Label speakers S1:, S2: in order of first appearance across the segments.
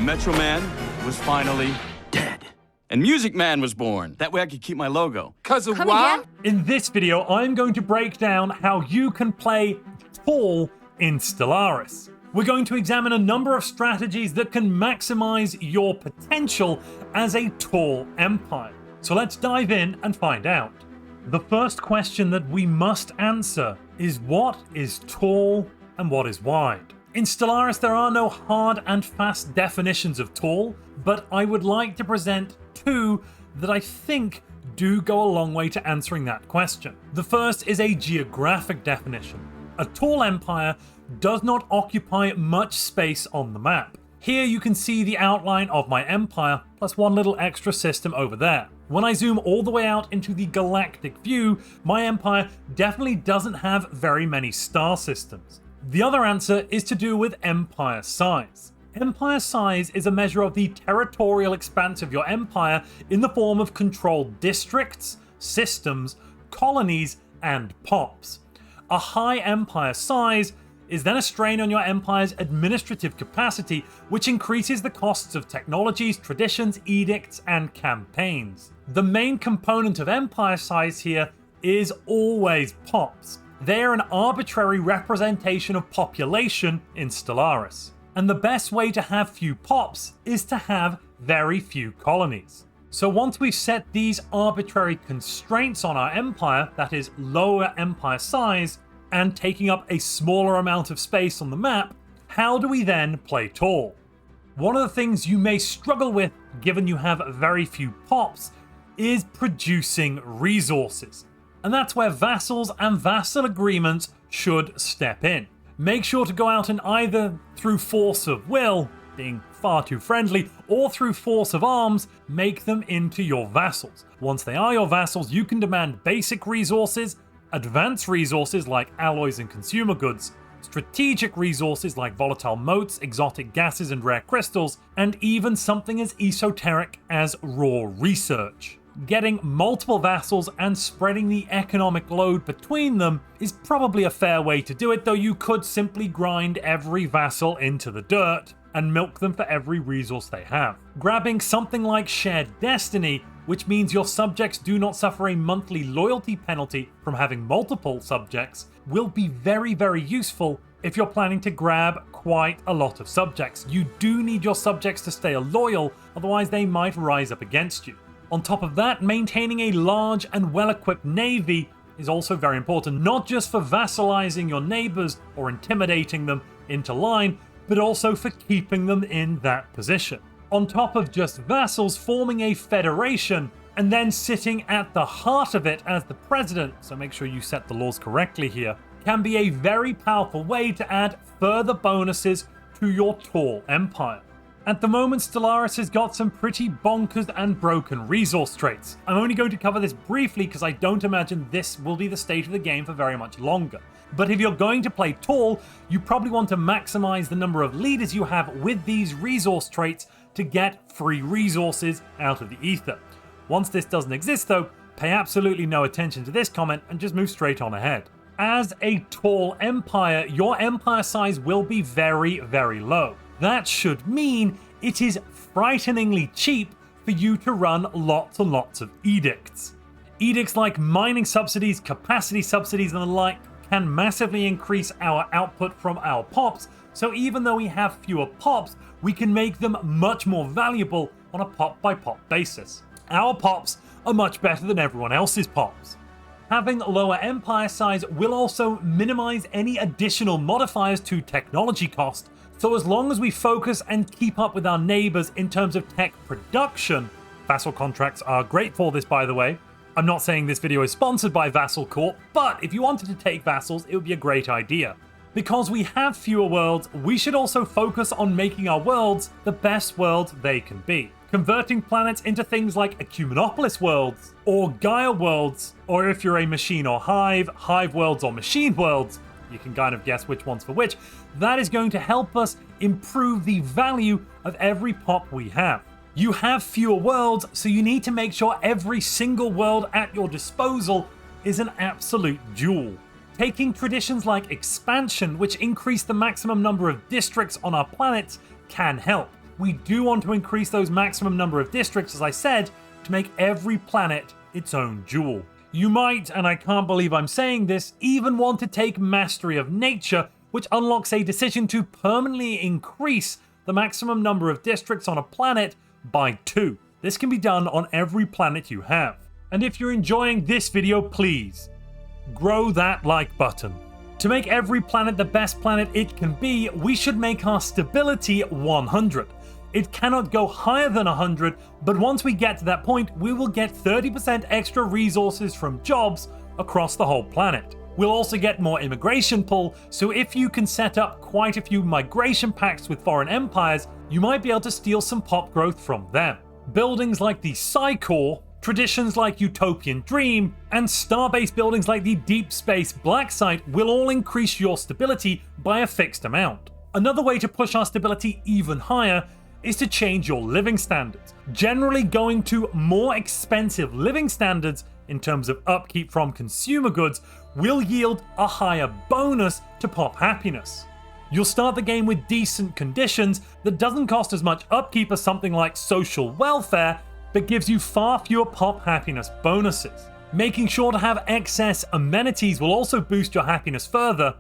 S1: Metro Man was finally dead. And Music Man was born. That way I could keep my logo.
S2: 'Cause of
S3: Come
S2: what?
S3: again?
S4: In this video, I'm going to break down how you can play tall in Stellaris. We're going to examine a number of strategies that can maximize your potential as a tall empire. So let's dive in and find out. The first question that we must answer is what is tall and what is wide? In Stellaris, there are no hard and fast definitions of tall, but I would like to present two that I think do go a long way to answering that question. The first is a geographic definition. A tall empire does not occupy much space on the map. Here you can see the outline of my empire, plus one little extra system over there. When I zoom all the way out into the galactic view, my empire definitely doesn't have very many star systems. The other answer is to do with empire size. Empire size is a measure of the territorial expanse of your empire in the form of controlled districts, systems, colonies, and pops. A high empire size is then a strain on your empire's administrative capacity, which increases the costs of technologies, traditions, edicts, and campaigns. The main component of empire size here is always pops. They're an arbitrary representation of population in Stellaris. And the best way to have few pops is to have very few colonies. So once we've set these arbitrary constraints on our empire, that is lower empire size, and taking up a smaller amount of space on the map, how do we then play tall? One of the things you may struggle with, given you have very few pops, is producing resources. And that's where vassals and vassal agreements should step in. Make sure to go out and either through force of will, being far too friendly, or through force of arms, make them into your vassals. Once they are your vassals, you can demand basic resources, advanced resources like alloys and consumer goods, strategic resources like volatile motes, exotic gases and rare crystals, and even something as esoteric as raw research. Getting multiple vassals and spreading the economic load between them is probably a fair way to do it, though you could simply grind every vassal into the dirt and milk them for every resource they have. Grabbing something like shared destiny, which means your subjects do not suffer a monthly loyalty penalty from having multiple subjects, will be very, very useful if you're planning to grab quite a lot of subjects. You do need your subjects to stay loyal, otherwise they might rise up against you. On top of that, maintaining a large and well-equipped navy is also very important, not just for vassalizing your neighbors or intimidating them into line, but also for keeping them in that position. On top of just vassals, forming a federation and then sitting at the heart of it as the president, so make sure you set the laws correctly here, can be a very powerful way to add further bonuses to your tall empire. At the moment, Stellaris has got some pretty bonkers and broken resource traits. I'm only going to cover this briefly because I don't imagine this will be the state of the game for very much longer. But if you're going to play tall, you probably want to maximize the number of leaders you have with these resource traits to get free resources out of the ether. Once this doesn't exist though, pay absolutely no attention to this comment and just move straight on ahead. As a tall empire, your empire size will be very, very low. That should mean it is frighteningly cheap for you to run lots and lots of edicts. Edicts like mining subsidies, capacity subsidies, and the like can massively increase our output from our pops, so even though we have fewer pops, we can make them much more valuable on a pop-by-pop basis. Our pops are much better than everyone else's pops. Having lower empire size will also minimize any additional modifiers to technology cost, so as long as we focus and keep up with our neighbors in terms of tech production, vassal contracts are great for this, by the way. I'm not saying this video is sponsored by Vassal Corp, but if you wanted to take vassals, it would be a great idea. Because we have fewer worlds, we should also focus on making our worlds the best worlds they can be. Converting planets into things like Ecumenopolis worlds, or Gaia worlds, or if you're a machine or hive, hive worlds or machine worlds, you can kind of guess which one's for which, that is going to help us improve the value of every pop we have. You have fewer worlds, so you need to make sure every single world at your disposal is an absolute jewel. Taking traditions like expansion, which increase the maximum number of districts on our planets, can help. we do want to increase those maximum number of districts, as I said, to make every planet its own jewel. You might, and I can't believe I'm saying this, even want to take Mastery of Nature, which unlocks a decision to permanently increase the maximum number of districts on a planet by 2. This can be done on every planet you have. And if you're enjoying this video, please grow that like button. To make every planet the best planet it can be, we should make our stability 100. It cannot go higher than 100, but once we get to that point, we will get 30% extra resources from jobs across the whole planet. We'll also get more immigration pull, so if you can set up quite a few migration pacts with foreign empires, you might be able to steal some pop growth from them. Buildings like the Psy-Core, traditions like Utopian Dream, and star-based buildings like the Deep Space Black Site will all increase your stability by a fixed amount. Another way to push our stability even higher is to change your living standards. Generally going to more expensive living standards in terms of upkeep from consumer goods will yield a higher bonus to pop happiness. You'll start the game with decent conditions that doesn't cost as much upkeep as something like social welfare, but gives you far fewer pop happiness bonuses. Making sure to have excess amenities will also boost your happiness further,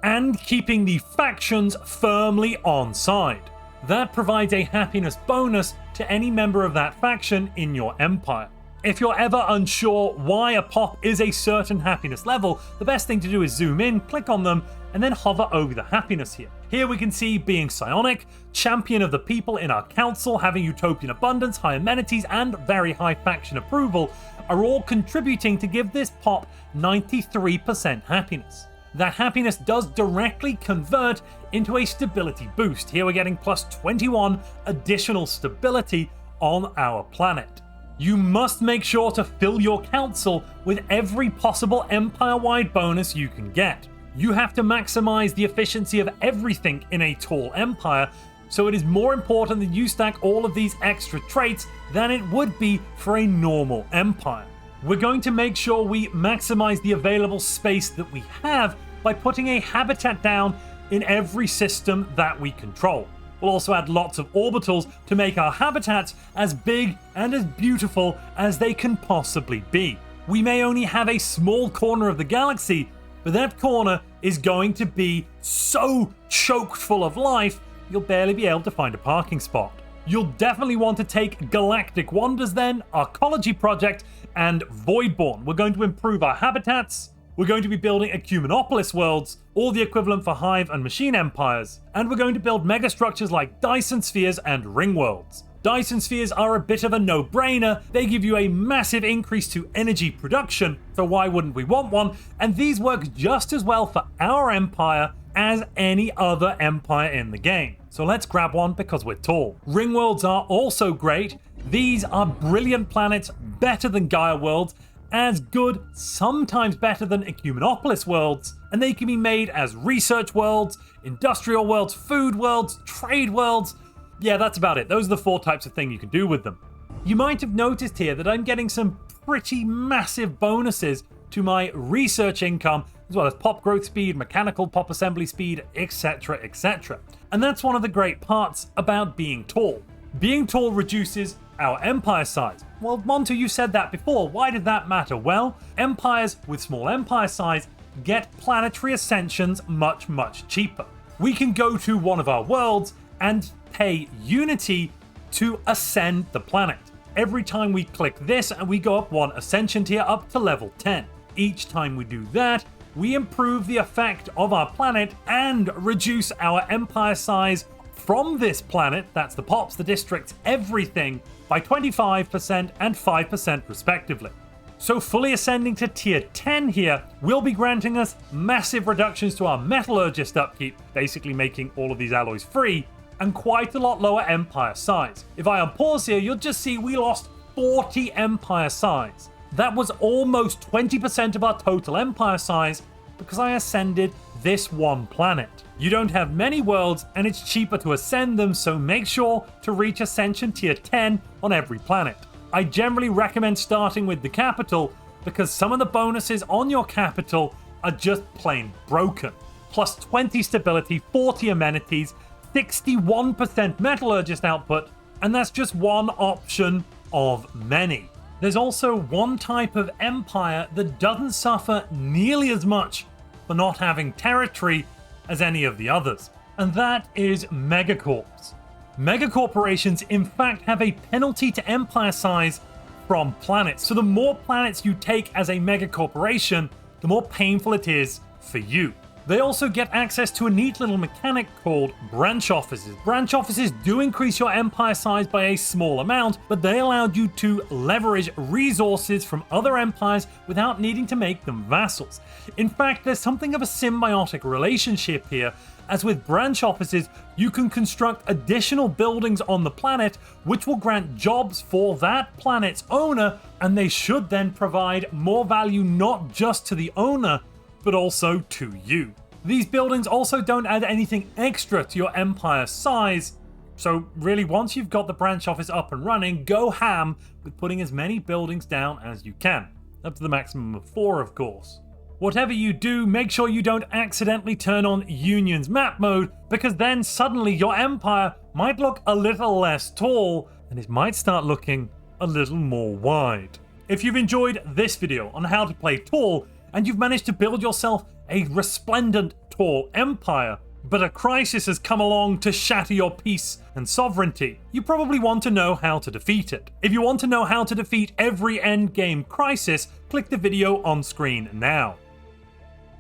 S4: and keeping the factions firmly on side. That provides a happiness bonus to any member of that faction in your empire. If you're ever unsure why a pop is a certain happiness level, the best thing to do is zoom in, click on them, and then hover over the happiness here. Here we can see being psionic, champion of the people in our council, having utopian abundance, high amenities, and very high faction approval are all contributing to give this pop 93% happiness. That happiness does directly convert into a stability boost. Here we're getting plus 21 additional stability on our planet. You must make sure to fill your council with every possible empire-wide bonus you can get. You have to maximize the efficiency of everything in a tall empire, so it is more important that you stack all of these extra traits than it would be for a normal empire. We're going to make sure we maximize the available space that we have by putting a habitat down in every system that we control. We'll also add lots of orbitals to make our habitats as big and as beautiful as they can possibly be. We may only have a small corner of the galaxy, but that corner is going to be so choked full of life, you'll barely be able to find a parking spot. You'll definitely want to take Galactic Wonders then, Arcology Project, and Voidborn. We're going to improve our habitats. We're going to be building Ecumenopolis worlds, all the equivalent for Hive and Machine Empires, and we're going to build megastructures like Dyson Spheres and Ring Worlds. Dyson Spheres are a bit of a no-brainer. They give you a massive increase to energy production, so why wouldn't we want one? And these work just as well for our empire as any other empire in the game. So let's grab one because we're tall. Ring Worlds are also great. These are brilliant planets, better than Gaia Worlds, as good, sometimes better than Ecumenopolis worlds, and they can be made as research worlds, industrial worlds, food worlds, trade worlds. Yeah, that's about it. Those are the 4 types of thing you can do with them. You might have noticed here that I'm getting some pretty massive bonuses to my research income, as well as pop growth speed, mechanical pop assembly speed, etc, etc. And that's one of the great parts about being tall. Being tall reduces our empire size. Well, Montu, you said that before. Why did that matter? Well, empires with small empire size get planetary ascensions much, much cheaper. We can go to one of our worlds and pay Unity to ascend the planet. Every time we click this, and we go up 1 ascension tier up to level 10. Each time we do that, we improve the effect of our planet and reduce our empire size from this planet, that's the pops, the districts, everything, by 25% and 5% respectively. So fully ascending to tier 10 here will be granting us massive reductions to our metallurgist upkeep, basically making all of these alloys free, and quite a lot lower empire size. If I unpause here, you'll just see we lost 40 empire size. That was almost 20% of our total empire size because I ascended this one planet. You don't have many worlds and it's cheaper to ascend them, so make sure to reach Ascension Tier 10 on every planet. I generally recommend starting with the capital because some of the bonuses on your capital are just plain broken. Plus 20 stability, 40 amenities, 61% metallurgist output, and that's just one option of many. There's also one type of empire that doesn't suffer nearly as much for not having territory as any of the others, and that is Megacorps. Megacorporations in fact have a penalty to empire size from planets, so the more planets you take as a megacorporation, the more painful it is for you. They also get access to a neat little mechanic called branch offices. Branch offices do increase your empire size by a small amount, but they allowed you to leverage resources from other empires without needing to make them vassals. In fact, there's something of a symbiotic relationship here, as with branch offices, you can construct additional buildings on the planet which will grant jobs for that planet's owner, and they should then provide more value not just to the owner, but also to you. These buildings also don't add anything extra to your empire size, so really once you've got the branch office up and running, go ham with putting as many buildings down as you can. Up to the maximum of 4, of course. Whatever you do, make sure you don't accidentally turn on Union's map mode, because then suddenly your empire might look a little less tall, and it might start looking a little more wide. If you've enjoyed this video on how to play tall, and you've managed to build yourself a resplendent tall empire, but a crisis has come along to shatter your peace and sovereignty, you probably want to know how to defeat it. If you want to know how to defeat every endgame crisis, click the video on screen now.